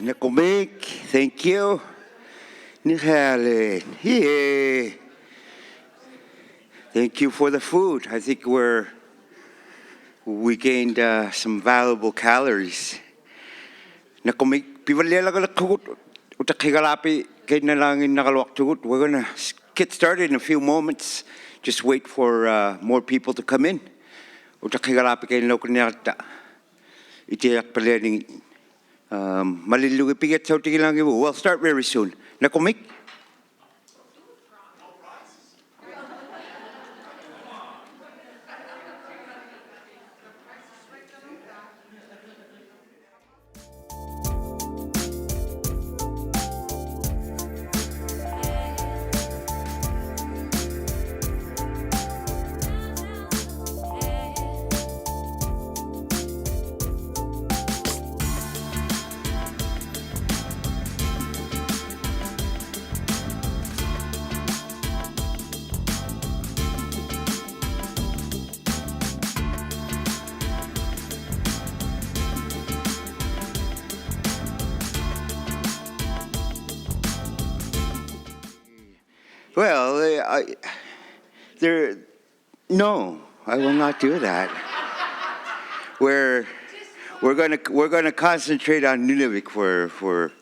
Nakomik, thank you. Nihale, yeah. Thank you for the food. I think we gained some valuable calories. Nakomik, pivalela ka lakut utakigalapi kay na langin nakalwak tugut. We're gonna get started in a few moments. Just wait for more people to come in. Utakigalapi kay nakunyata. Itiyak palening. We'll start very soon. Nakomik? Well, no, I will not do that. We're gonna concentrate on Nunavik for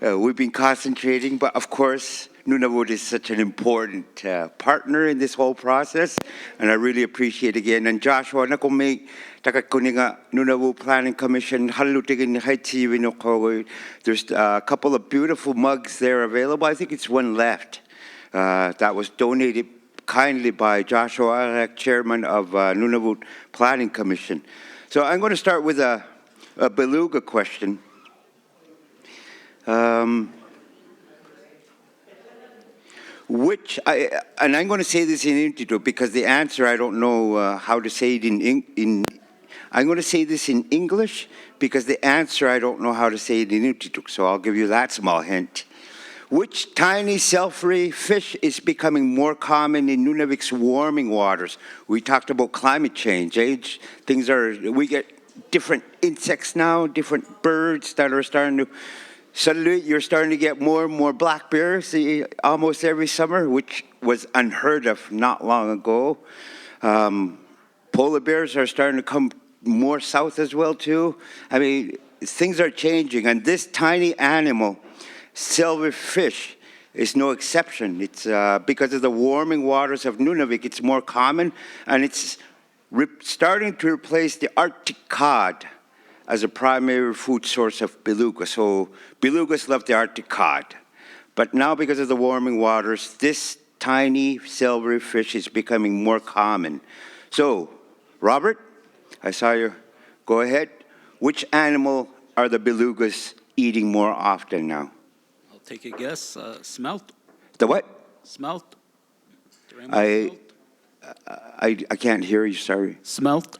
we've been concentrating, but of course Nunavut is such an important partner in this whole process, and I really appreciate again. And Joshua, nakumay takakuninga Nunavut Planning Commission halutigin haiti winoko. There's a couple of beautiful mugs there available. I think it's one left. That was donated kindly by Joshua, chairman of Nunavut Planning Commission. So I'm going to start with a beluga question. And I'm going to say this in Inuktitut because the answer I don't know how to say it in. I'm going to say this in English because the answer I don't know how to say it in Inuktitut. So I'll give you that small hint. Which tiny cell-free fish is becoming more common in Nunavik's warming waters? We talked about climate change. We get different insects now, different birds that are starting to, suddenly you're starting to get more and more black bears almost every summer, which was unheard of not long ago. Polar bears are starting to come more south as well too. I mean, things are changing, and this tiny animal, silverfish, is no exception. It's because of the warming waters of Nunavik, it's more common, and it's starting to replace the Arctic cod as a primary food source of beluga. So belugas love the Arctic cod. But now because of the warming waters, this tiny silvery fish is becoming more common. So, Robert, I saw you. Go ahead. Which animal are the belugas eating more often now? Take a guess. Smelt. The what? Smelt. I can't hear you. Sorry. Smelt.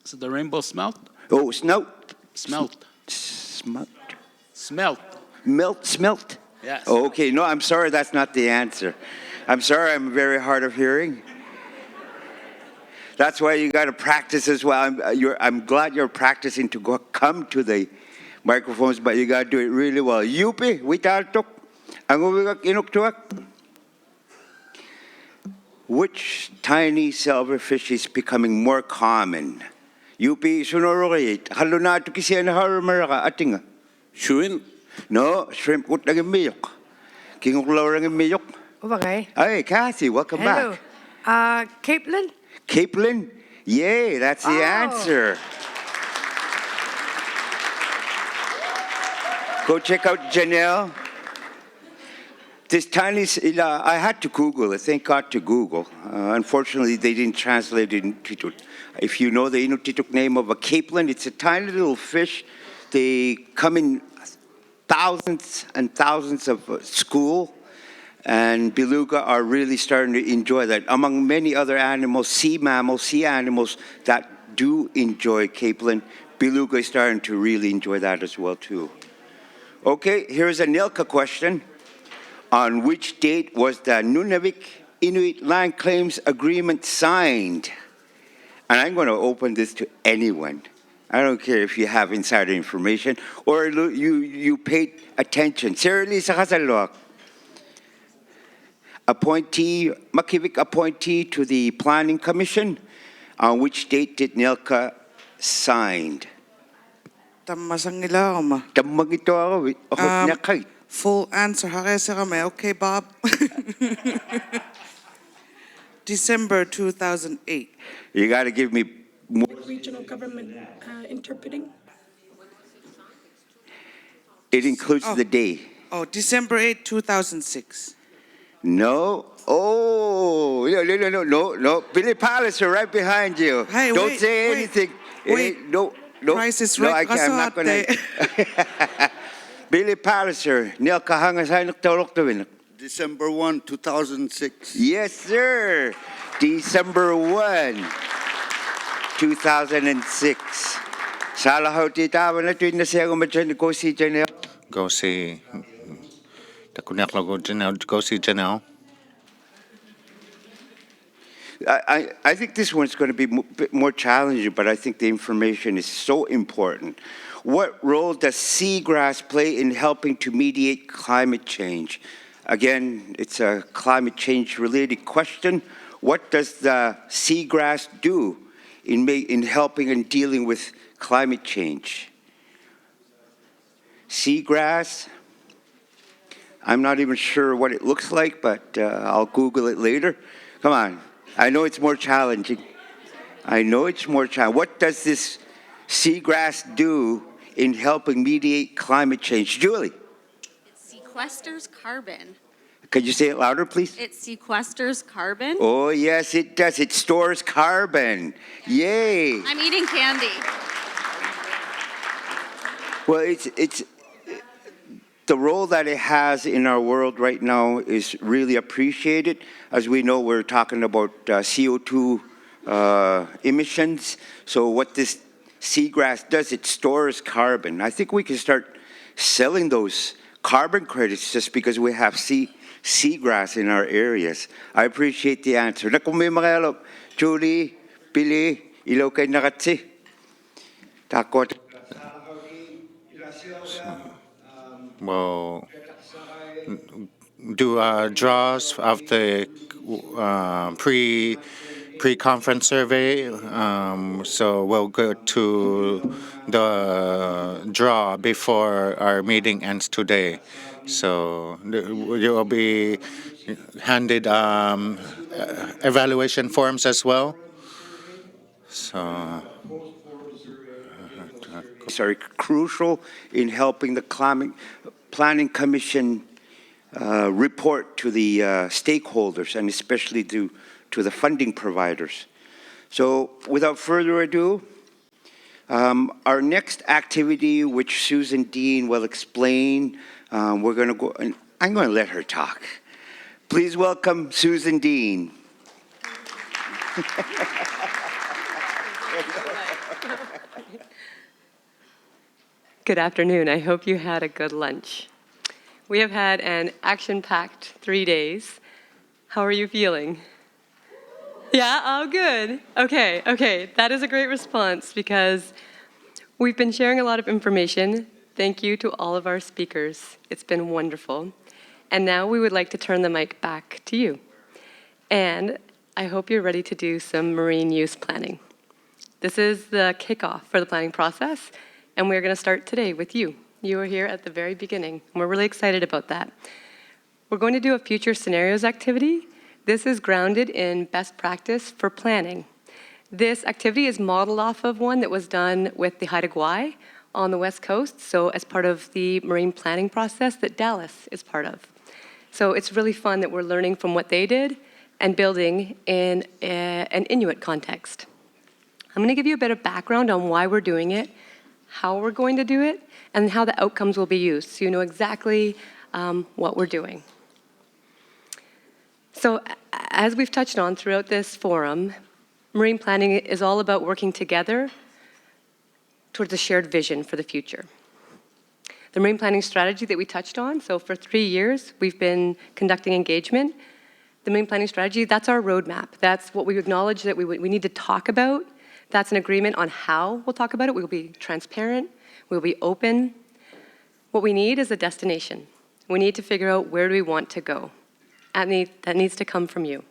Is it the rainbow smelt? Oh, snout. Smelt. Smelt. Smelt. Smelt. Yes. Oh, okay. No, I'm sorry. That's not the answer. I'm sorry. I'm very hard of hearing. That's why you got to practice as well. I'm glad you're practicing to come to the microphones, but you got to do it really well. Yupi, witartok, ang uwigak inuktuak. Which tiny silverfish is becoming more common? Yupi, sunoroyit. Halunato kisiya na harumaraka atinga. Shrimp. No, shrimp ut naging miyok. Kinguklaw naging miyok. Okay. Hey, Cassie, welcome Hello. back. Caitlin? Caitlin? Yay, that's the answer. Go check out Janelle. This tiny, I had to Google it. Thank God to Google. Unfortunately, they didn't translate it into. If you know the Inuktitut name of a capelin, it's a tiny little fish. They come in thousands and thousands of school, and beluga are really starting to enjoy that. Among many other animals, sea animals that do enjoy capelin, beluga is starting to really enjoy that as well too. Okay, here's a Nilka question. On which date was the Nunavik Inuit Land Claims Agreement signed? And I'm going to open this to anyone. I don't care if you have insider information or you paid attention. Sir Lisa Casalok, appointee, makibik appointee to the Planning Commission. On which date did Nelka signed? Tammasangila ma. Damang ito ako. Nakay. Full answer. Haresa kami. Okay, Bob. December 2008. You got to give me more. Regional government interpreting. It includes the day. Oh, December 8, 2006. No. Oh, no. Billy Palliser right behind you. Hey, Don't wait, say wait, anything. wait. No. Price is No, right. I'm not going to. Billy Palliser. Neil Kahanga sa nagtawag to. December 1, 2006. Yes, sir. December 1, 2006. Salahaw titawa na tuwid na siya kumadyan ko si Janelle. Go see. Go see Janelle. I think this one's going to be a bit more challenging, but I think the information is so important. What role does seagrass play in helping to mediate climate change? Again, it's a climate change related question. What does the seagrass do in helping and dealing with climate change? Seagrass, I'm not even sure what it looks like, but I'll Google it later. Come on. I know it's more challenging. What does this seagrass do in helping mediate climate change? Julie? It sequesters carbon. Could you say it louder, please? It sequesters carbon. Oh, yes, it does. It stores carbon. Yay. I'm eating candy. Well, it's the role that it has in our world right now is really appreciated. As we know, we're talking about CO2 emissions. So what this seagrass does, it stores carbon. I think we can start selling those carbon credits just because we have seagrass in our areas. I appreciate the answer. Na kung may mga Julie, Billy, ilaw kay nakatsi. Takot. We'll do draws of the pre-conference survey. So we'll go to the draw before our meeting ends today. So you will be handed evaluation forms as well. So. Are crucial in helping the Planning Commission report to the stakeholders and especially to the funding providers. So without further ado, our next activity, which Susan Dean will explain, we're going to go, and I'm going to let her talk. Please welcome Susan Dean. Good afternoon. I hope you had a good lunch. We have had an action-packed 3 days. How are you feeling? Yeah? Oh, good. Okay. That is a great response because we've been sharing a lot of information. Thank you to all of our speakers. It's been wonderful. And now we would like to turn the mic back to you. And I hope you're ready to do some marine use planning. This is the kickoff for the planning process. And we're going to start today with you. You are here at the very beginning, and we're really excited about that. We're going to do a future scenarios activity. This is grounded in best practice for planning. This activity is modeled off of one that was done with the Haida Gwaii on the West Coast, so as part of the marine planning process that Dallas is part of. So it's really fun that we're learning from what they did and building in an Inuit context. I'm going to give you a bit of background on why we're doing it, how we're going to do it, and how the outcomes will be used, so you know exactly what we're doing. So as we've touched on throughout this forum, marine planning is all about working together towards a shared vision for the future. The marine planning strategy that we touched on, so for 3 years, we've been conducting engagement. The marine planning strategy, that's our roadmap. That's what we acknowledge that we need to talk about That's an agreement on how we'll talk about it. We'll be transparent. We'll be open. What we need is a destination. We need to figure out where do we want to go. That needs to come from you.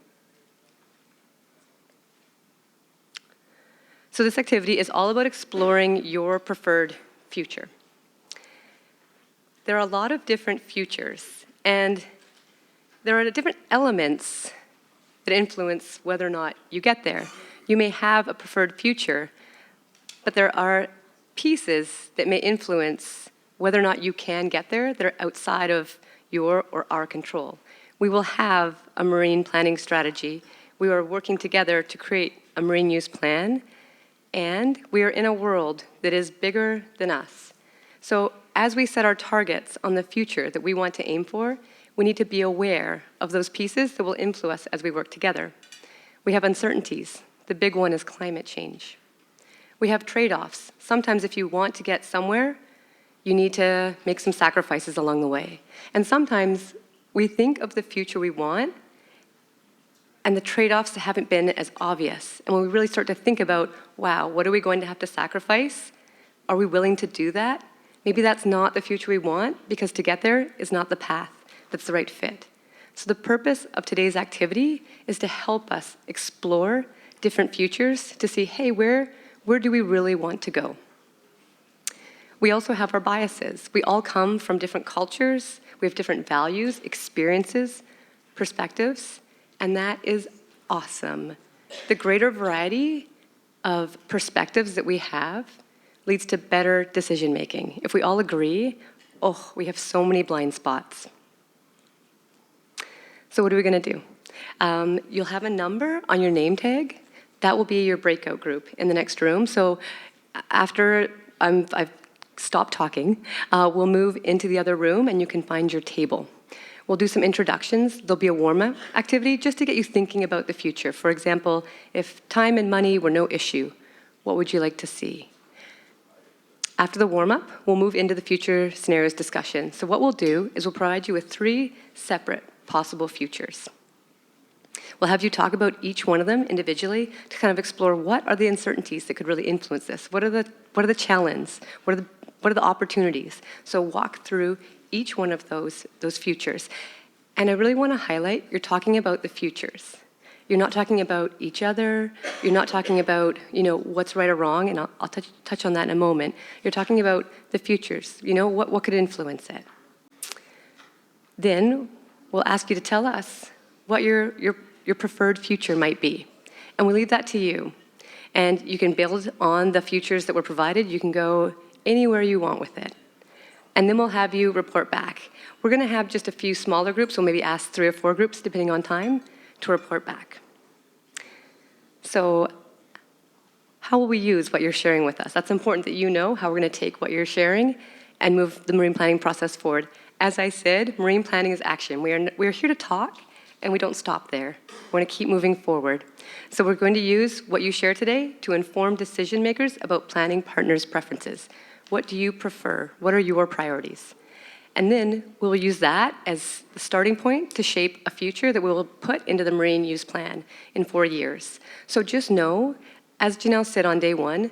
So this activity is all about exploring your preferred future. There are a lot of different futures, and there are different elements that influence whether or not you get there. You may have a preferred future, but there are pieces that may influence whether or not you can get there that are outside of your or our control. We will have a marine planning strategy. We are working together to create a marine use plan, and we are in a world that is bigger than us. So as we set our targets on the future that we want to aim for, we need to be aware of those pieces that will influence us as we work together. We have uncertainties. The big one is climate change. We have trade-offs. Sometimes if you want to get somewhere, you need to make some sacrifices along the way. And sometimes we think of the future we want, and the trade-offs haven't been as obvious. And when we really start to think about, wow, what are we going to have to sacrifice? Are we willing to do that? Maybe that's not the future we want, because to get there is not the path that's the right fit. So the purpose of today's activity is to help us explore different futures to see, hey, where do we really want to go? We also have our biases. We all come from different cultures. We have different values, experiences, perspectives, and that is awesome. The greater variety of perspectives that we have leads to better decision making. If we all agree, oh, we have so many blind spots. So what are we going to do? You'll have a number on your name tag. That will be your breakout group in the next room. So after I've stopped talking, we'll move into the other room and you can find your table. We'll do some introductions. There'll be a warm-up activity just to get you thinking about the future. For example, if time and money were no issue, what would you like to see? After the warm-up, we'll move into the future scenarios discussion. So what we'll do is we'll provide you with 3 separate possible futures. We'll have you talk about each one of them individually to kind of explore what are the uncertainties that could really influence this. What are the challenges? What are the opportunities? So walk through each one of those futures. And I really want to highlight, you're talking about the futures. You're not talking about each other. You're not talking about, what's right or wrong, and I'll touch on that in a moment. You're talking about the futures. What could influence it? Then we'll ask you to tell us what your preferred future might be. And we leave that to you. And you can build on the futures that were provided. You can go anywhere you want with it. And then we'll have you report back. We're going to have just a few smaller groups. We'll maybe ask 3 or 4 groups, depending on time, to report back. So how will we use what you're sharing with us? That's important that you know how we're going to take what you're sharing and move the marine planning process forward. As I said, marine planning is action. We are here to talk, and we don't stop there. We're going to keep moving forward. So we're going to use what you share today to inform decision makers about planning partners' preferences. What do you prefer? What are your priorities? And then we'll use that as the starting point to shape a future that we will put into the Marine Use Plan in 4 years. So just know, as Janelle said on day 1,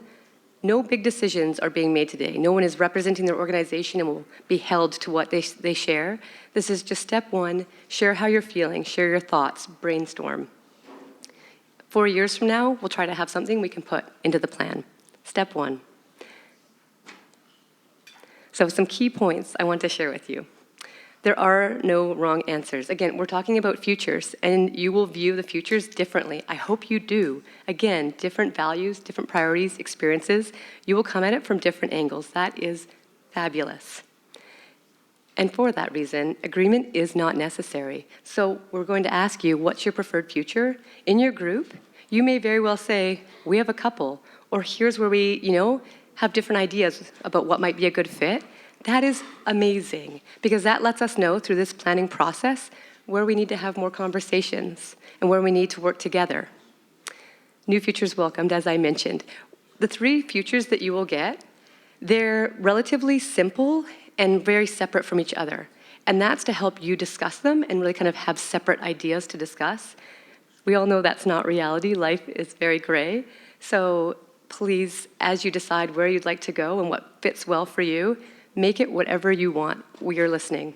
no big decisions are being made today. No one is representing their organization and will be held to what they share. This is just step 1. Share how you're feeling. Share your thoughts. Brainstorm. 4 years from now, we'll try to have something we can put into the plan. Step 1. So some key points I want to share with you. There are no wrong answers. Again, we're talking about futures, and you will view the futures differently. I hope you do. Again, different values, different priorities, experiences. You will come at it from different angles. That is fabulous. And for that reason, agreement is not necessary. So we're going to ask you, what's your preferred future? In your group, you may very well say, we have a couple, or here's where we, have different ideas about what might be a good fit. That is amazing, because that lets us know through this planning process where we need to have more conversations and where we need to work together. New futures welcomed, as I mentioned. The 3 futures that you will get, they're relatively simple and very separate from each other. And that's to help you discuss them and really kind of have separate ideas to discuss. We all know that's not reality. Life is very gray. So please, as you decide where you'd like to go and what fits well for you, make it whatever you want. We are listening.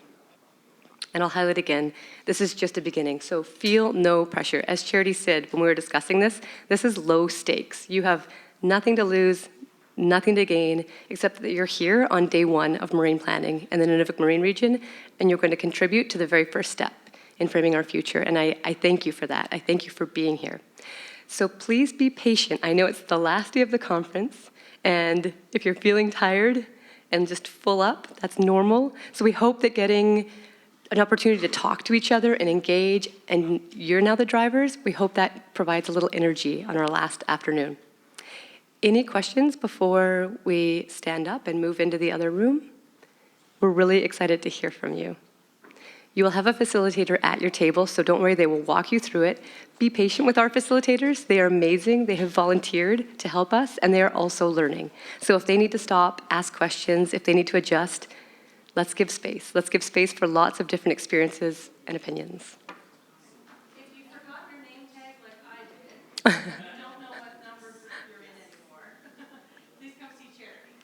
And I'll highlight again, this is just a beginning, so feel no pressure. As Charity said when we were discussing this is low stakes. You have nothing to lose, nothing to gain, except that you're here on day one of marine planning in the Nunavut Marine region, and you're going to contribute to the very first step in framing our future. And I thank you for that. I thank you for being here. So please be patient. I know it's the last day of the conference, and if you're feeling tired and just full up, that's normal. So we hope that getting an opportunity to talk to each other and engage, and you're now the drivers, we hope that provides a little energy on our last afternoon. Any questions before we stand up and move into the other room? We're really excited to hear from you. You will have a facilitator at your table, so don't worry, they will walk you through it. Be patient with our facilitators. They are amazing. They have volunteered to help us, and they are also learning. So if they need to stop, ask questions, if they need to adjust, let's give space. Let's give space for lots of different experiences and opinions. If you forgot your name tag like I did, you don't know what number you're in anymore, please come see Charity,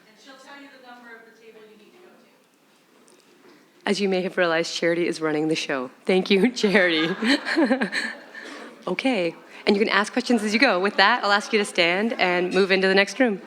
and she'll tell you the number of the table you need to go to. As you may have realized, Charity is running the show. Thank you, Charity. Okay, and you can ask questions as you go. With that, I'll ask you to stand and move into the next room.